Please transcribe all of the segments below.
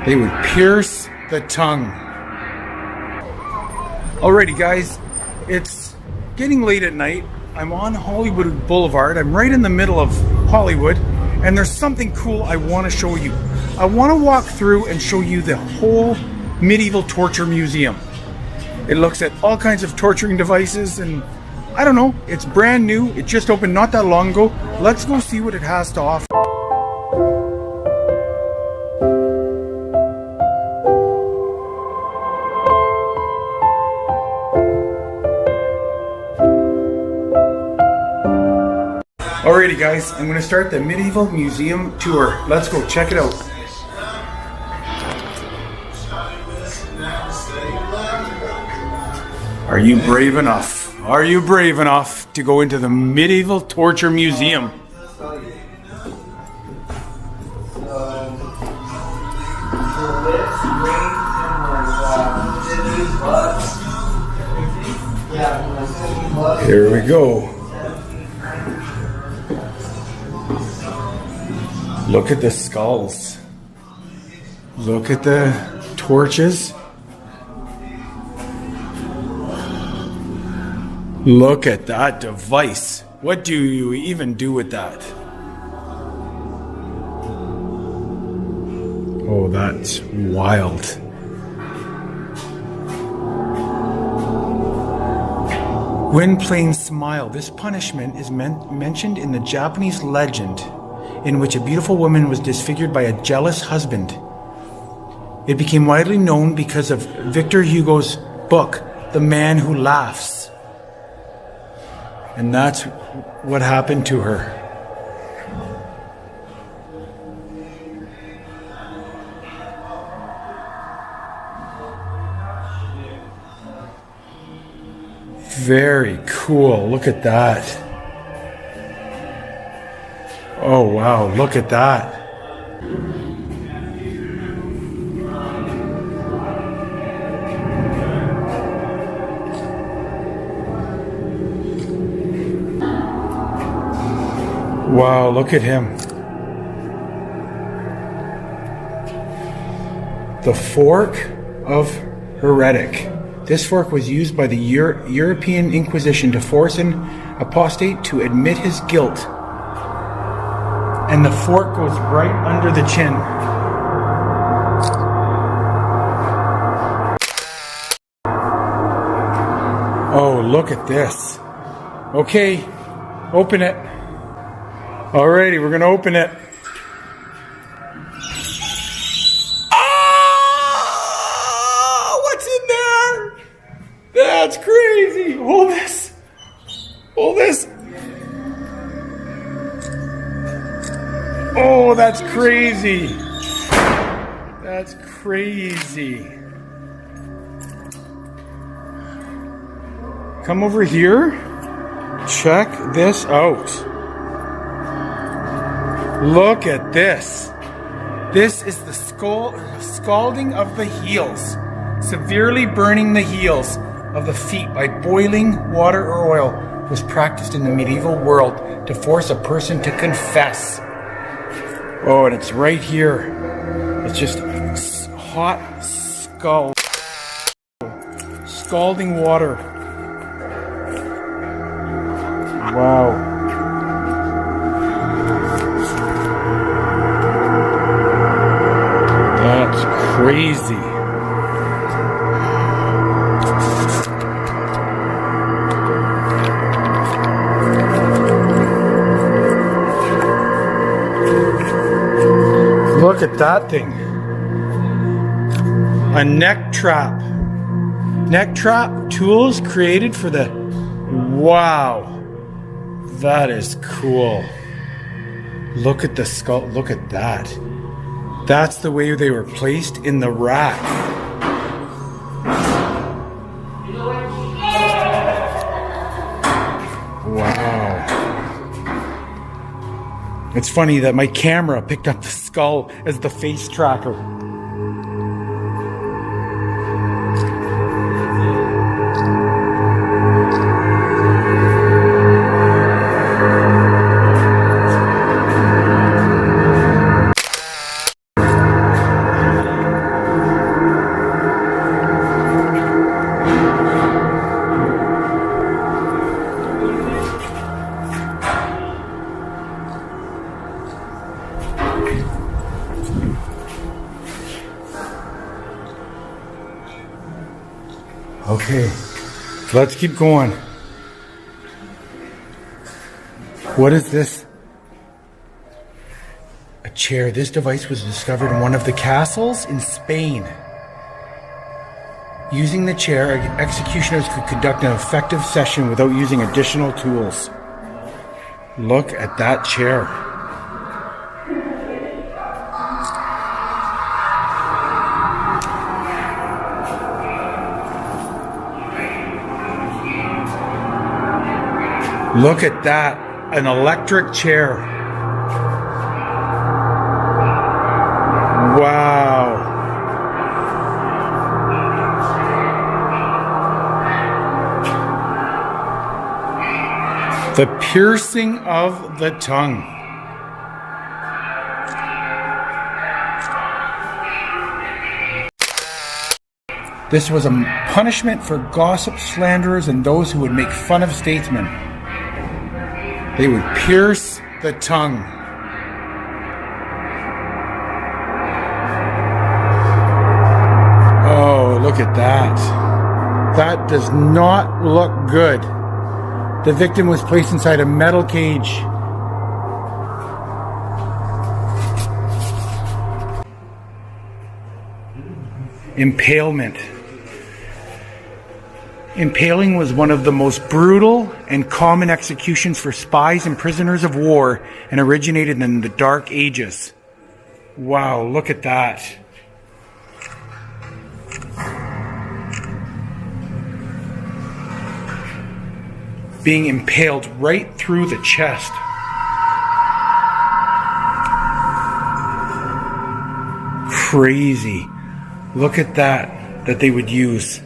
They would pierce the tongue. Alrighty guys, it's getting late at night. I'm on Hollywood Boulevard. I'm right in the middle of Hollywood, and there's something cool I want to show you. I want to walk through and show you the whole medieval torture museum. It looks at all kinds of torturing devices, and I don't know, it's brand new. It just opened not that long ago. Let's go see what it has to offer. Alrighty guys, I'm going to start the medieval museum tour. Let's go check it out. Are you brave enough? Are you brave enough to go into the medieval torture museum? Here we go. Look at the skulls. Look at the torches. Look at that device. What do you even do with that? Oh, that's wild. Gwynplaine's smile. This punishment is mentioned in the Japanese legend in which a beautiful woman was disfigured by a jealous husband. It became widely known because of Victor Hugo's book, The Man Who Laughs. And that's what happened to her. Very cool. Look at that. Oh wow, look at that. Wow, look at him. The fork of heretic. This fork was used by the European Inquisition to force an apostate to admit his guilt. And the fork goes right under the chin. Oh, look at this. Okay, open it. Alrighty, we're gonna open it. Oh, what's in there? That's crazy. Hold this. Hold this. Oh, that's crazy. That's crazy. Come over here. Check this out. Look at this. This is the scalding of the heels. Severely burning the heels of the feet by boiling water or oil was practiced in the medieval world to force a person to confess. Oh, and it's right here. It's just hot scalding water. Wow. That's crazy. Look at that thing. A neck trap. Neck trap tools created for the... Wow. That is cool. Look at the skull. Look at that. That's the way they were placed in the rack. Wow. It's funny that my camera picked up the skull as the face tracker. Okay, let's keep going. What is this? A chair. This device was discovered in one of the castles in Spain. Using the chair, executioners could conduct an effective session without using additional tools. Look at that chair. Look at that, an electric chair. Wow. The piercing of the tongue. This was a punishment for gossip, slanderers, and those who would make fun of statesmen. They would pierce the tongue. Oh, look at that. That does not look good. The victim was placed inside a metal cage. Impalement. Impaling was one of the most brutal and common executions for spies and prisoners of war and originated in the Dark Ages. Wow, look at that. Being impaled right through the chest. Crazy. Look at that they would use.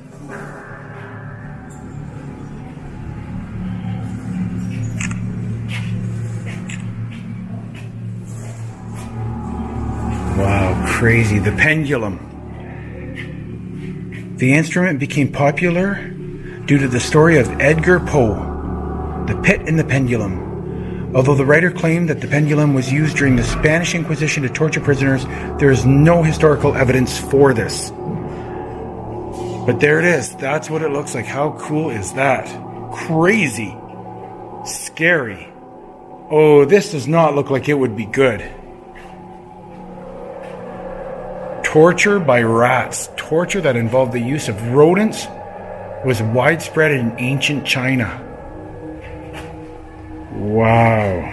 Wow, crazy. The pendulum. The instrument became popular due to the story of Edgar Poe, The Pit and the Pendulum. Although the writer claimed that the pendulum was used during the Spanish Inquisition to torture prisoners, there is no historical evidence for this. But there it is. That's what it looks like. How cool is that? Crazy. Scary. Oh, this does not look like it would be good. Torture by rats. Torture that involved the use of rodents was widespread in ancient China. Wow.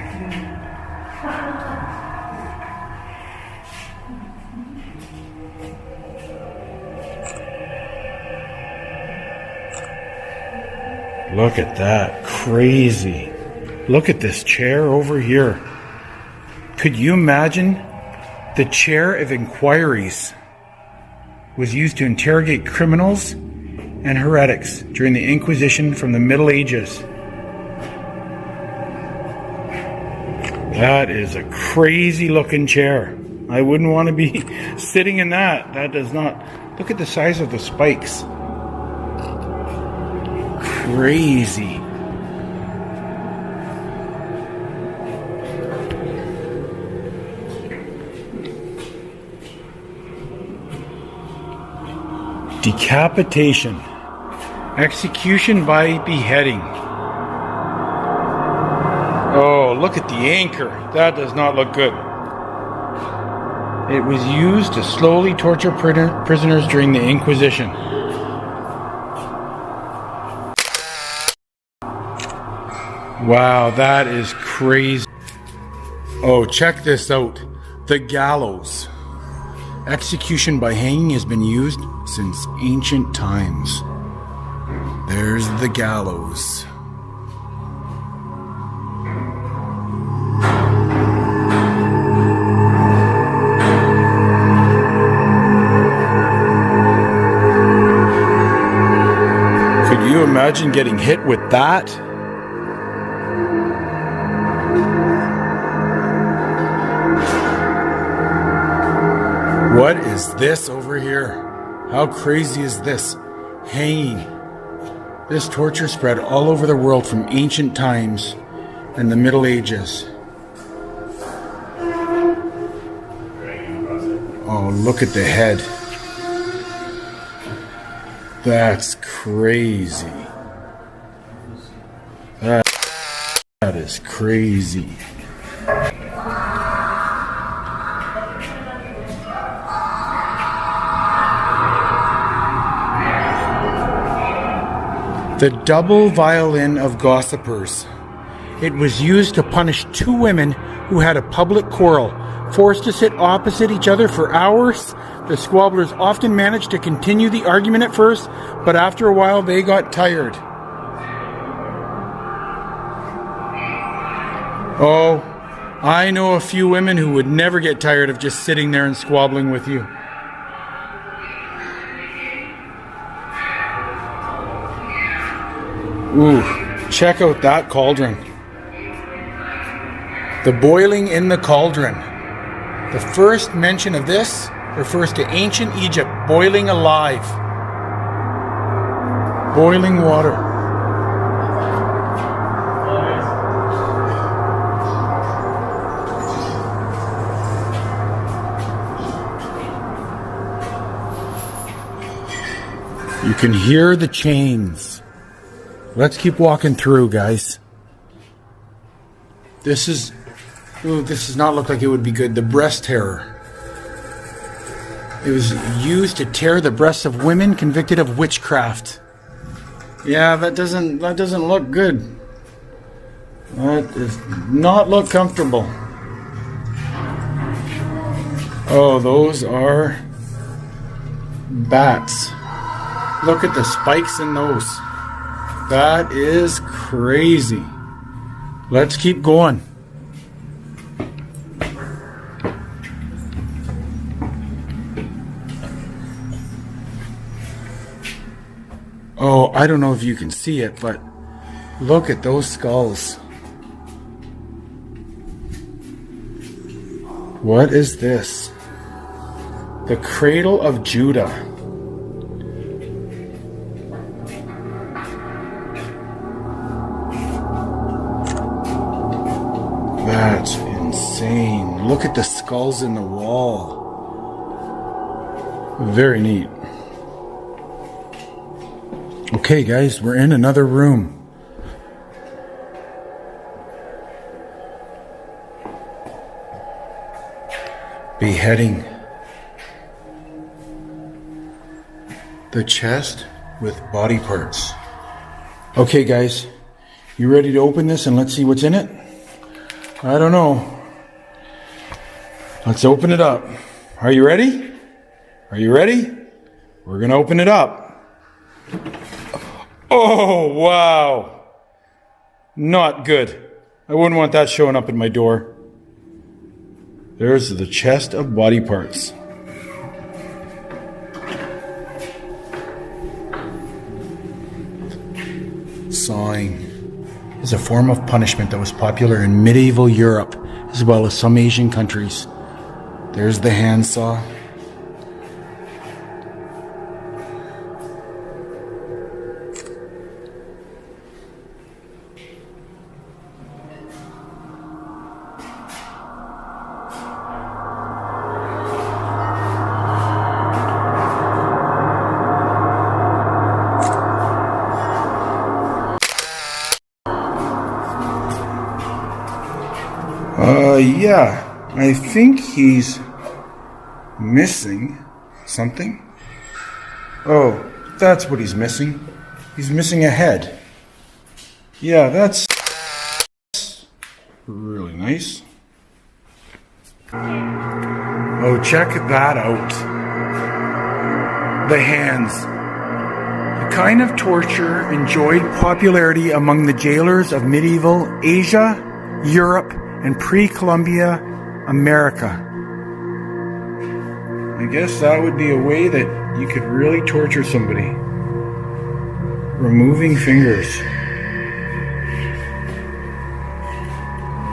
Look at that. Crazy. Look at this chair over here. Could you imagine? The chair of inquiries was used to interrogate criminals and heretics during the Inquisition from the Middle Ages. That is a crazy looking chair. I wouldn't want to be sitting in that. That does not. Look at the size of the spikes. Crazy. Decapitation. Execution by beheading. Oh, look at the anchor. That does not look good. It was used to slowly torture prisoners during the Inquisition. Wow, that is crazy. Oh, check this out. The gallows. Execution by hanging has been used since ancient times. There's the gallows. Could you imagine getting hit with that? What is this over here? How crazy is this? Hanging. This torture spread all over the world from ancient times and the Middle Ages. Oh, look at the head. That's crazy. That is crazy. The double violin of gossipers. It was used to punish two women who had a public quarrel. Forced to sit opposite each other for hours, the squabblers often managed to continue the argument at first, but after a while they got tired. Oh, I know a few women who would never get tired of just sitting there and squabbling with you. Ooh, check out that cauldron. The boiling in the cauldron. The first mention of this refers to ancient Egypt, boiling alive. Boiling water. You can hear the chains. Let's keep walking through, guys. This does not look like it would be good. The breast terror. It was used to tear the breasts of women convicted of witchcraft. Yeah, that doesn't look good. That does not look comfortable. Oh, those are bats. Look at the spikes in those. That is crazy. Let's keep going. Oh, I don't know if you can see it, but look at those skulls. What is this? The Cradle of Judah. That's insane. Look at the skulls in the wall. Very neat. Okay, guys, we're in another room. Beheading. The chest with body parts. Okay, guys, you ready to open this and let's see what's in it? I don't know. Let's open it up. Are you ready? Are you ready? We're gonna open it up. Oh, wow. Not good. I wouldn't want that showing up at my door. There's the chest of body parts. Sawing is a form of punishment that was popular in medieval Europe, as well as some Asian countries. There's the handsaw. Yeah, I think he's missing something. Oh, that's what he's missing. He's missing a head. Yeah, that's really nice. Oh, check that out. The hands. The kind of torture enjoyed popularity among the jailers of medieval Asia, Europe, and pre-Columbia America. I guess that would be a way that you could really torture somebody. Removing fingers.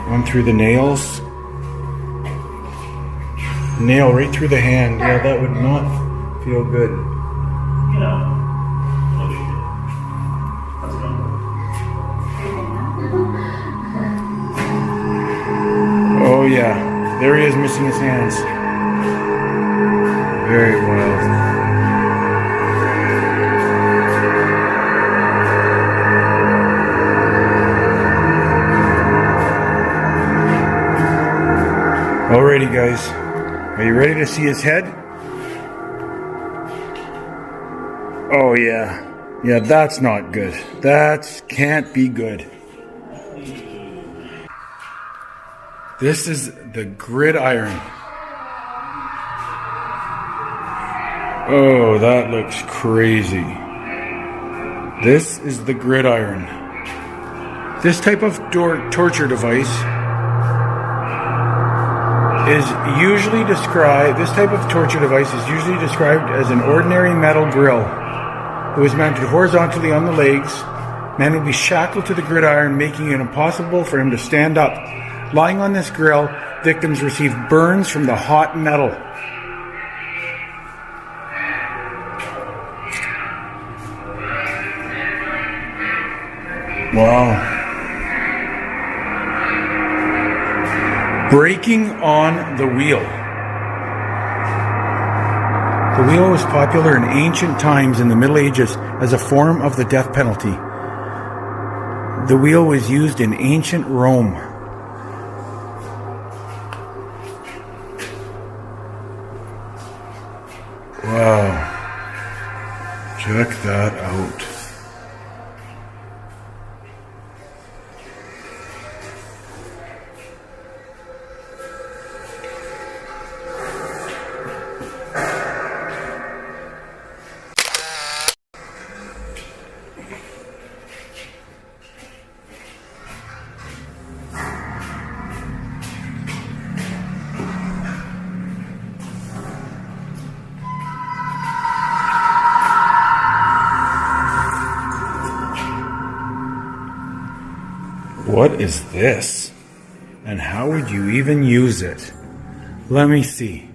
One through the nails. Nail right through the hand. Yeah, that would not feel good. You know. Oh yeah, there he is missing his hands. Very wild. Alrighty guys, are you ready to see his head? Oh yeah, that's not good. That can't be good. This is the gridiron. Oh, that looks crazy. This is the gridiron. This type of torture device is usually described, as an ordinary metal grill. It was mounted horizontally on the legs. Man would be shackled to the gridiron, making it impossible for him to stand up. Lying on this grill, victims received burns from the hot metal. Wow. Breaking on the wheel. The wheel was popular in ancient times in the Middle Ages as a form of the death penalty. The wheel was used in ancient Rome. Wow. Check that out. What is this? And how would you even use it? Let me see.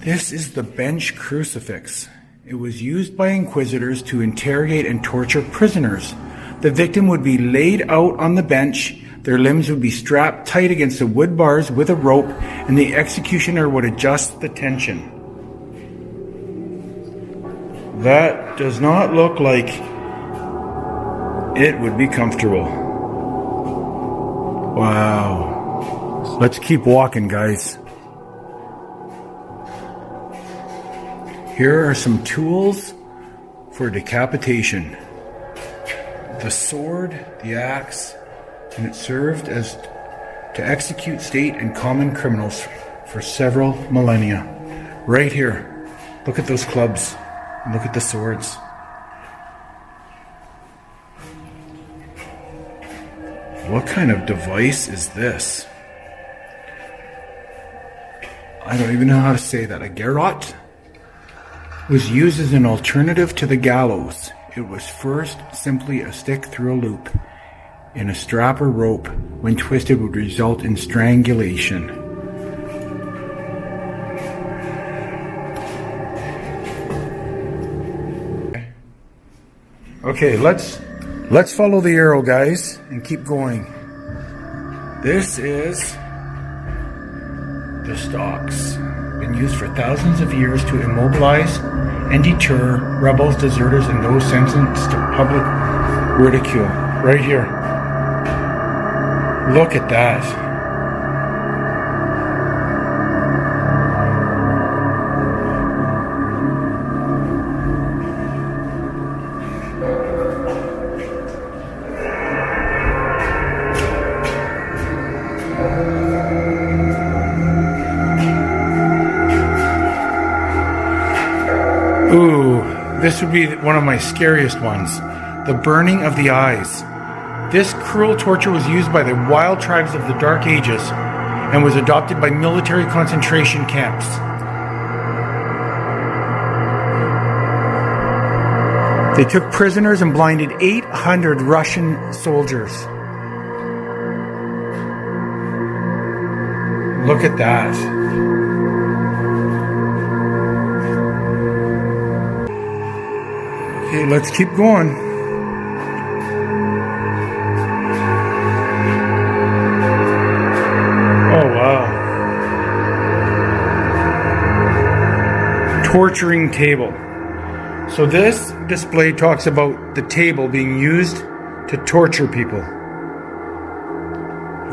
This is the bench crucifix. It was used by inquisitors to interrogate and torture prisoners. The victim would be laid out on the bench, their limbs would be strapped tight against the wood bars with a rope, and the executioner would adjust the tension. That does not look like it would be comfortable. Wow. Let's keep walking, guys. Here are some tools for decapitation. The sword, the axe, and it served as to execute state and common criminals for several millennia. Right here. Look at those clubs. Look at the swords. What kind of device is this? I don't even know how to say that. A garrote was used as an alternative to the gallows. It was first simply a stick through a loop in a strap or rope. When twisted, would result in strangulation. Okay, let's follow the arrow, guys, and keep going. This is the stocks. Been used for thousands of years to immobilize and deter rebels, deserters, and those sentenced to public ridicule. Right here. Look at that. Ooh, this would be one of my scariest ones. The burning of the eyes. This cruel torture was used by the wild tribes of the Dark Ages and was adopted by military concentration camps. They took prisoners and blinded 800 Russian soldiers. Look at that. Okay, let's keep going. Oh, wow. Torturing table. So this display talks about the table being used to torture people.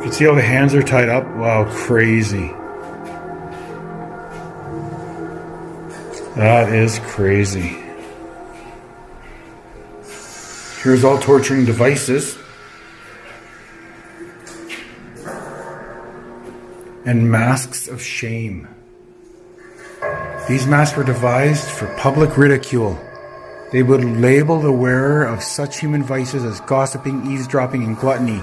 You can see how the hands are tied up. Wow, crazy. That is crazy. Here's all torturing devices. And masks of shame. These masks were devised for public ridicule. They would label the wearer of such human vices as gossiping, eavesdropping, and gluttony,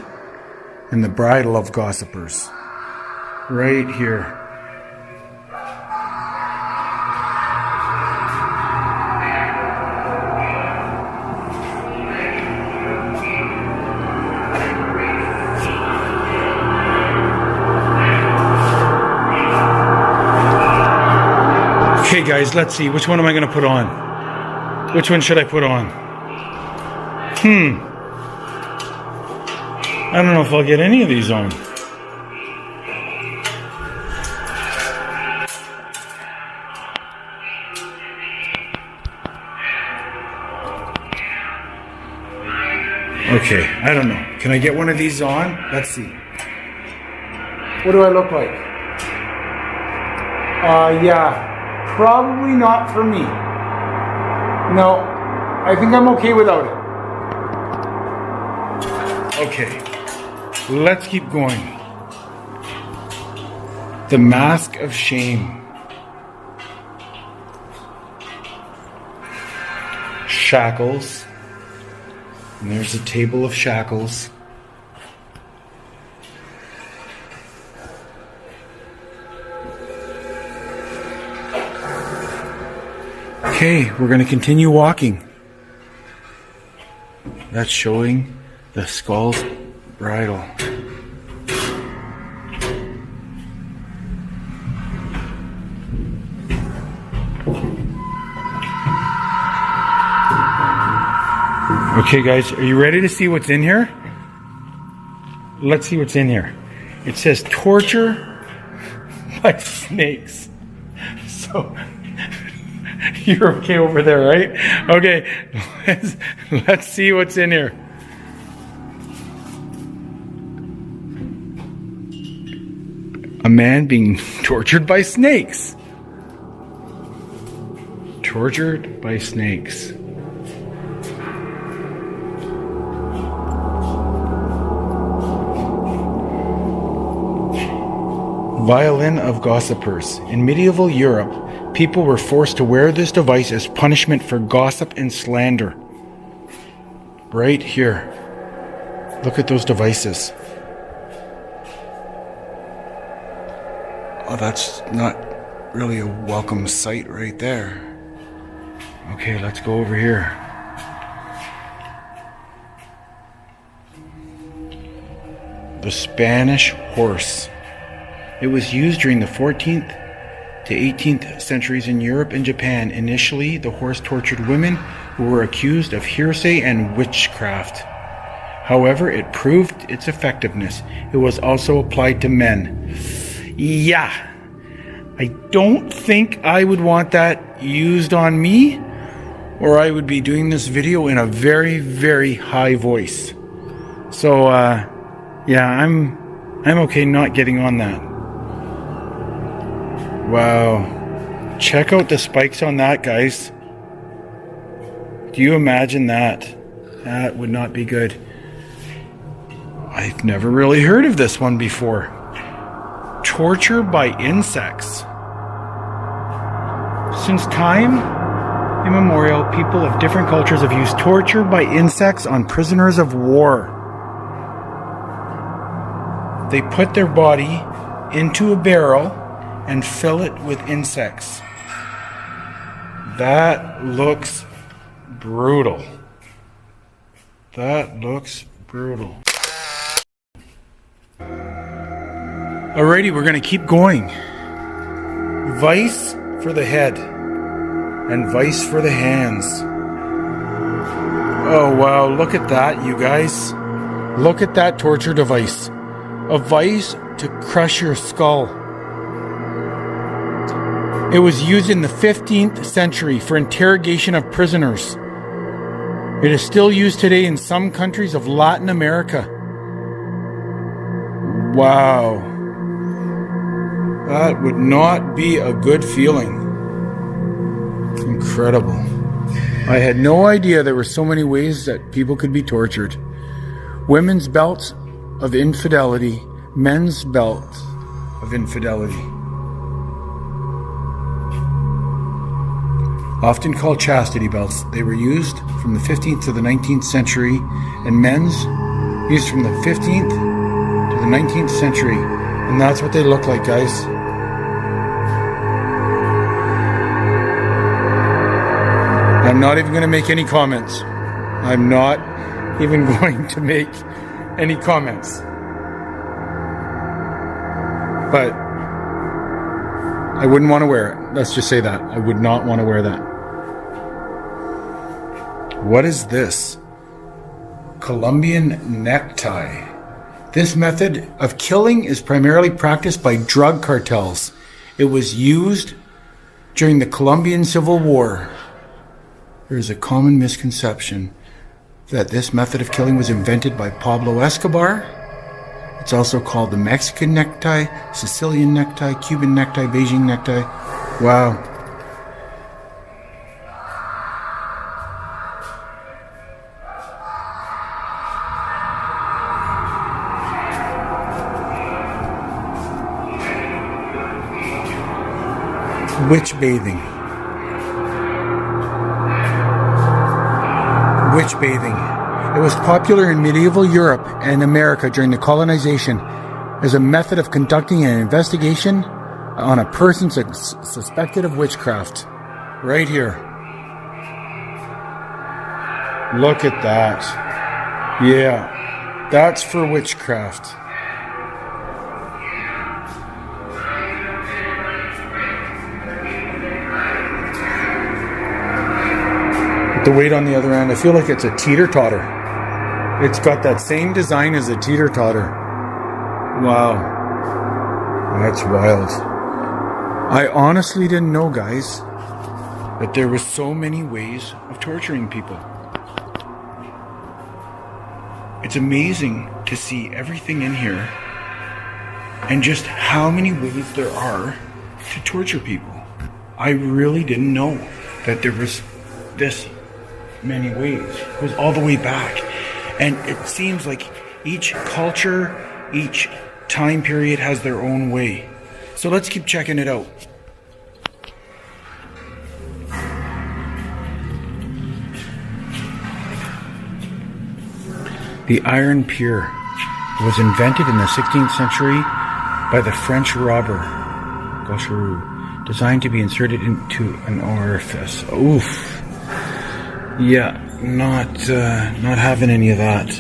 and the bridle of gossipers. Right here. Okay guys, let's see. Which one am I going to put on? Which one should I put on? I don't know if I'll get any of these on. Okay, I don't know. Can I get one of these on? Let's see. What do I look like? Yeah. Probably not for me. No, I think I'm okay without it. Okay, let's keep going. The mask of shame. Shackles. And there's a table of shackles. Okay, we're going to continue walking. That's showing the skull's bridle. Okay guys, are you ready to see what's in here? Let's see what's in here. It says torture by snakes. So you're okay over there, right? Okay, let's see what's in here. A man being tortured by snakes. Tortured by snakes. Violin of gossipers. In medieval Europe, people were forced to wear this device as punishment for gossip and slander. Right here. Look at those devices. Oh, that's not really a welcome sight right there. Okay, let's go over here. The Spanish horse. It was used during the 14th to 18th centuries in Europe and Japan. Initially, the horse tortured women who were accused of heresy and witchcraft. However, it proved its effectiveness. It was also applied to men. Yeah, I don't think I would want that used on me, or I would be doing this video in a very, very high voice. So, yeah, I'm okay not getting on that. Wow. Check out the spikes on that, guys. Do you imagine that? That would not be good. I've never really heard of this one before. Torture by insects. Since time immemorial, people of different cultures have used torture by insects on prisoners of war. They put their body into a barrel and fill it with insects. That looks brutal. That looks brutal. Alrighty, we're going to keep going. Vice for the head and vice for the hands. Oh wow, look at that, you guys. Look at that torture device. A vice to crush your skull. It was used in the 15th century for interrogation of prisoners. It is still used today in some countries of Latin America. Wow. That would not be a good feeling. Incredible. I had no idea there were so many ways that people could be tortured. Women's belts of infidelity, men's belts of infidelity. Often called chastity belts, they were used from the 15th to the 19th century, and men's used from the 15th to the 19th century. And that's what they look like, guys. I'm not even going to make any comments. I'm not even going to make any comments. But I wouldn't want to wear it. Let's just say that. I would not want to wear that. What is this? Colombian necktie. This method of killing is primarily practiced by drug cartels. It was used during the Colombian Civil War. There is a common misconception that this method of killing was invented by Pablo Escobar. It's also called the Mexican necktie, Sicilian necktie, Cuban necktie, Beijing necktie. Wow. Witch bathing. Witch bathing. It was popular in medieval Europe and America during the colonization as a method of conducting an investigation on a person suspected of witchcraft. Right here. Look at that. Yeah, that's for witchcraft. The weight on the other end, I feel like it's a teeter-totter. It's got that same design as a teeter-totter. Wow. That's wild. I honestly didn't know, guys, that there were so many ways of torturing people. It's amazing to see everything in here and just how many ways there are to torture people. I really didn't know that there was this many ways. It goes all the way back, and it seems like each culture, each time period has their own way. So let's keep checking it out. The iron pier was invented in the 16th century by the French robber Gaucheroux, designed to be inserted into an orifice. Oof. Yeah, not having any of that.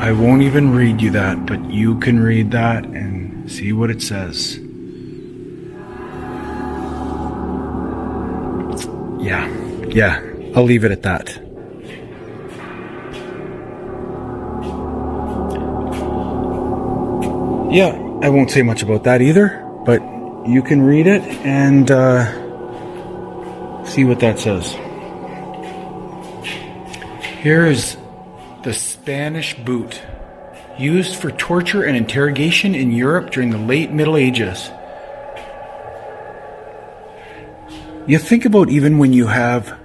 I won't even read you that, but you can read that and see what it says. Yeah, I'll leave it at that. Yeah, I won't say much about that either, but you can read it and see what that says. Here is the Spanish boot, used for torture and interrogation in Europe during the late Middle Ages. You think about even when you have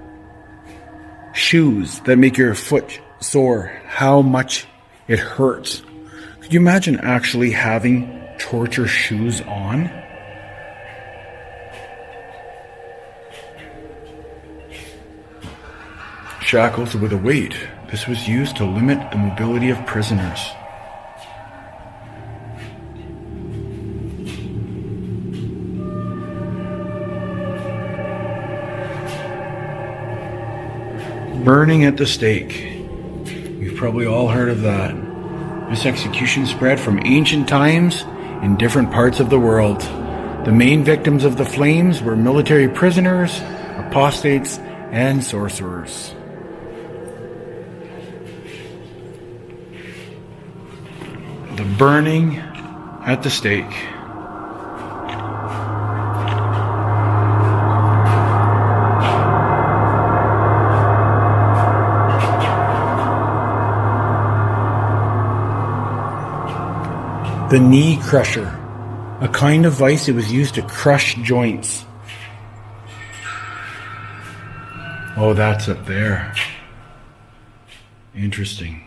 shoes that make your foot sore, how much it hurts. Could you imagine actually having torture shoes on? Shackles with a weight. This was used to limit the mobility of prisoners. Burning at the stake. You've probably all heard of that. This execution spread from ancient times in different parts of the world. The main victims of the flames were military prisoners, apostates, and sorcerers. The burning at the stake. The knee crusher, a kind of vice that was used to crush joints. Oh, that's up there. Interesting.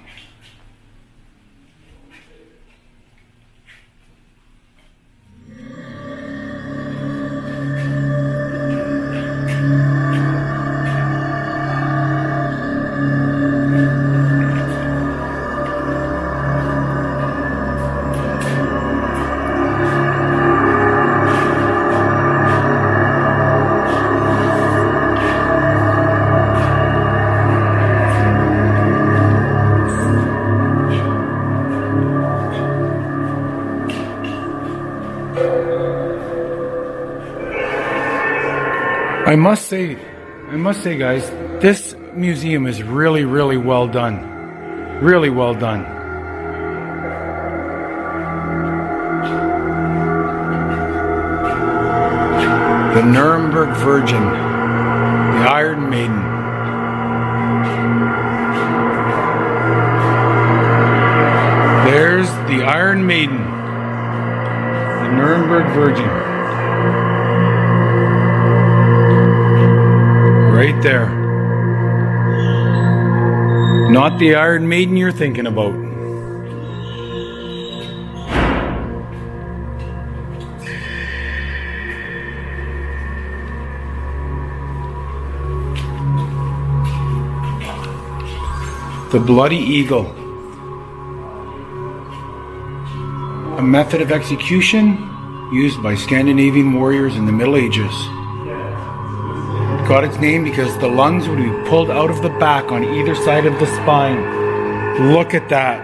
I must say, guys, this museum is really, really well done. Really well done. The Nuremberg Virgin, the Iron Maiden. There's the Iron Maiden, the Nuremberg Virgin. Right there. Not the Iron Maiden you're thinking about. The Bloody Eagle. A method of execution used by Scandinavian warriors in the Middle Ages. Got its name because the lungs would be pulled out of the back on either side of the spine. Look at that.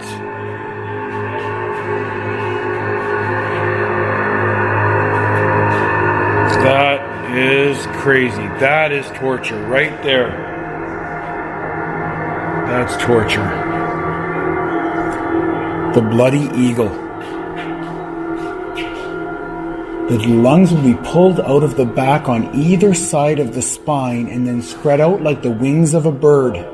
That is crazy. That is torture right there. That's torture. The Bloody Eagle. The lungs would be pulled out of the back on either side of the spine and then spread out like the wings of a bird.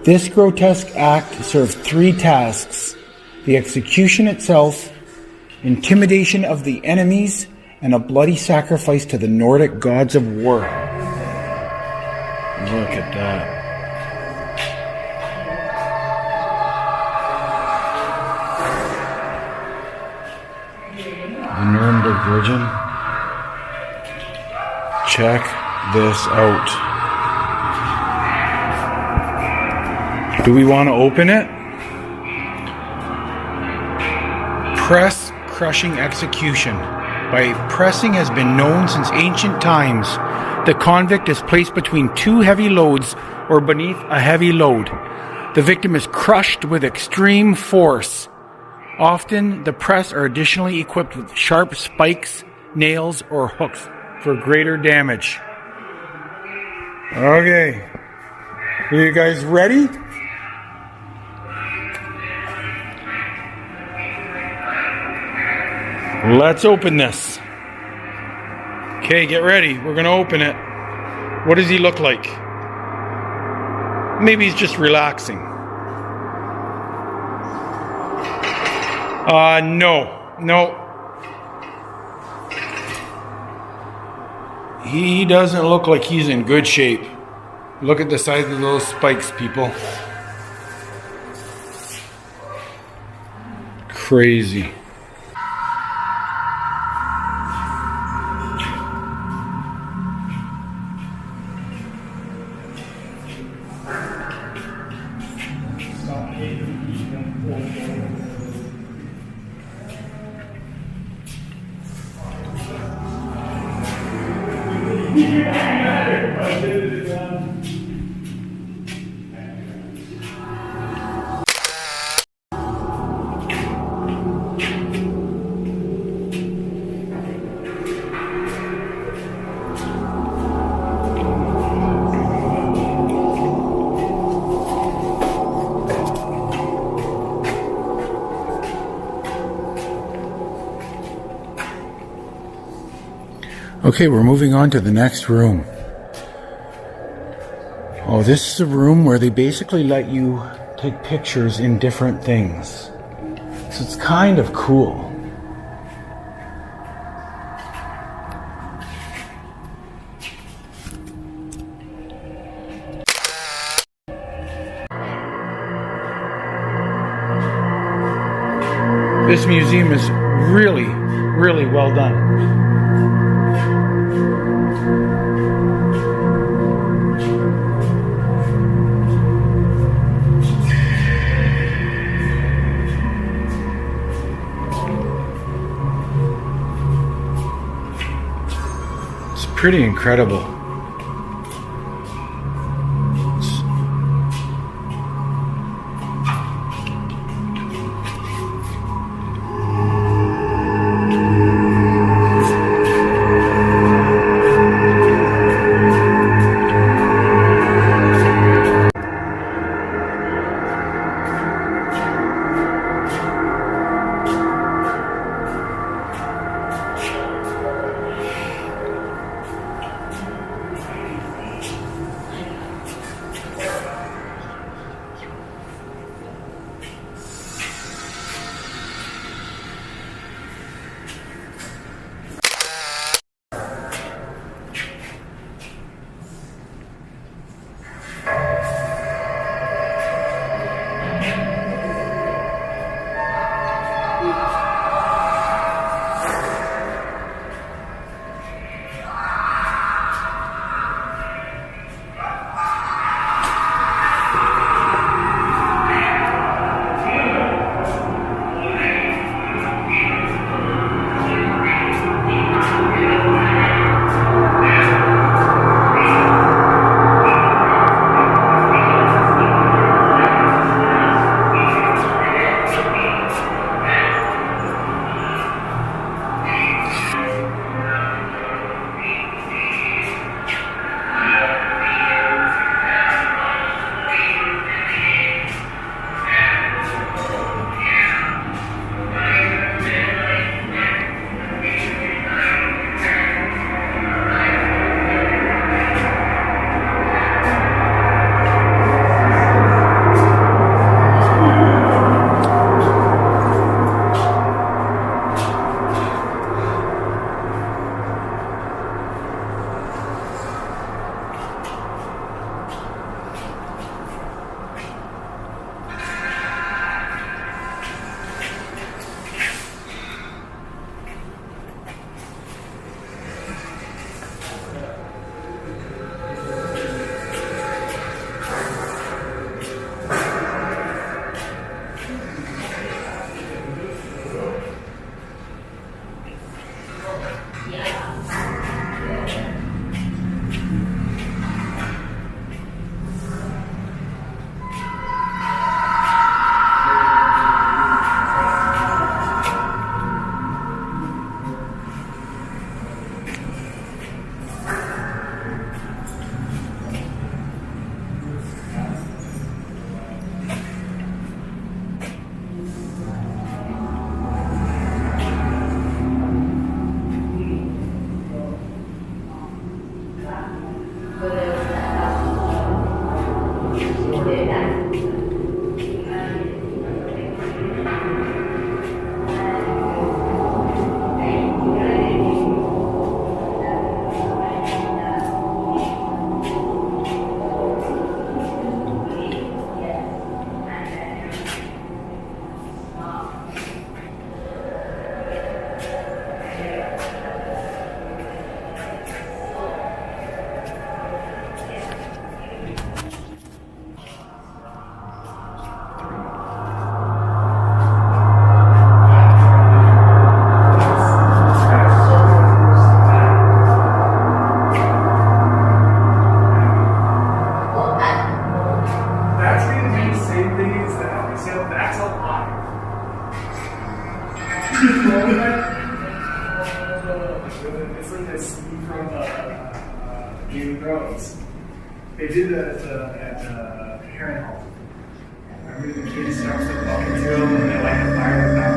This grotesque act served three tasks: the execution itself, intimidation of the enemies, and a bloody sacrifice to the Nordic gods of war. Look at that. The Nuremberg Virgin. Check this out. Do we want to open it? Press crushing execution. By pressing has been known since ancient times. The convict is placed between two heavy loads or beneath a heavy load. The victim is crushed with extreme force. Often, the press are additionally equipped with sharp spikes, nails, or hooks for greater damage. Okay. Are you guys ready? Let's open this. Okay, get ready. We're going to open it. What does he look like? Maybe he's just relaxing. No. He doesn't look like he's in good shape. Look at the size of those spikes, people. Crazy. Okay, we're moving on to the next room. Oh, this is a room where they basically let you take pictures in different things. So it's kind of cool. This museum is really, really well done. It's pretty incredible. It's like that scene from Game of Thrones. They did that at Harrenhal. Remember the kids starts to walk into them and they light the fire in the back.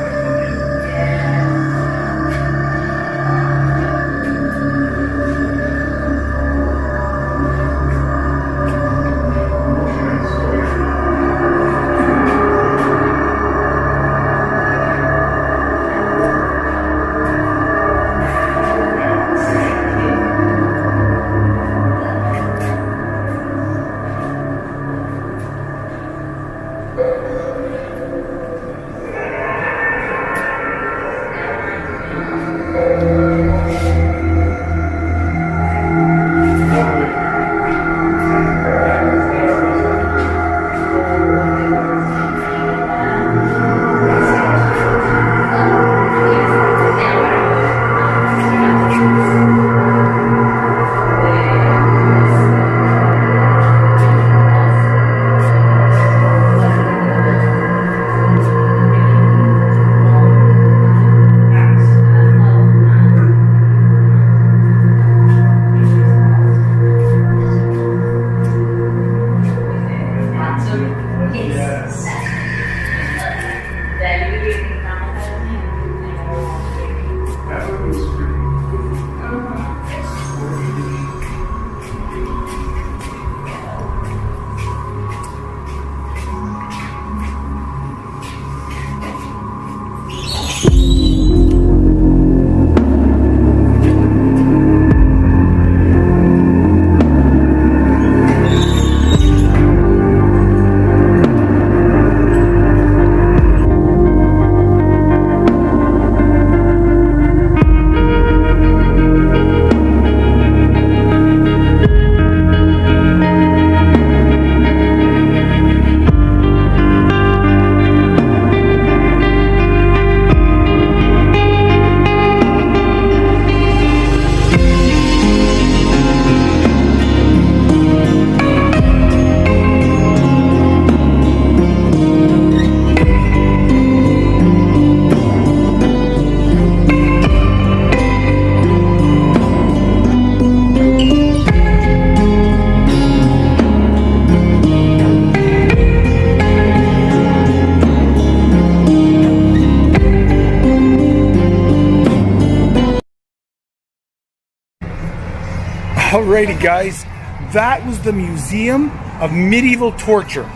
Alrighty, guys, that was the Museum of Medieval Torture.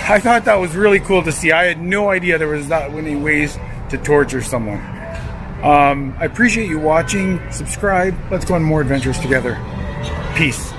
I thought that was really cool to see. I had no idea there was that many ways to torture someone. I appreciate you watching. Subscribe. Let's go on more adventures together. Peace.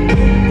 Bye.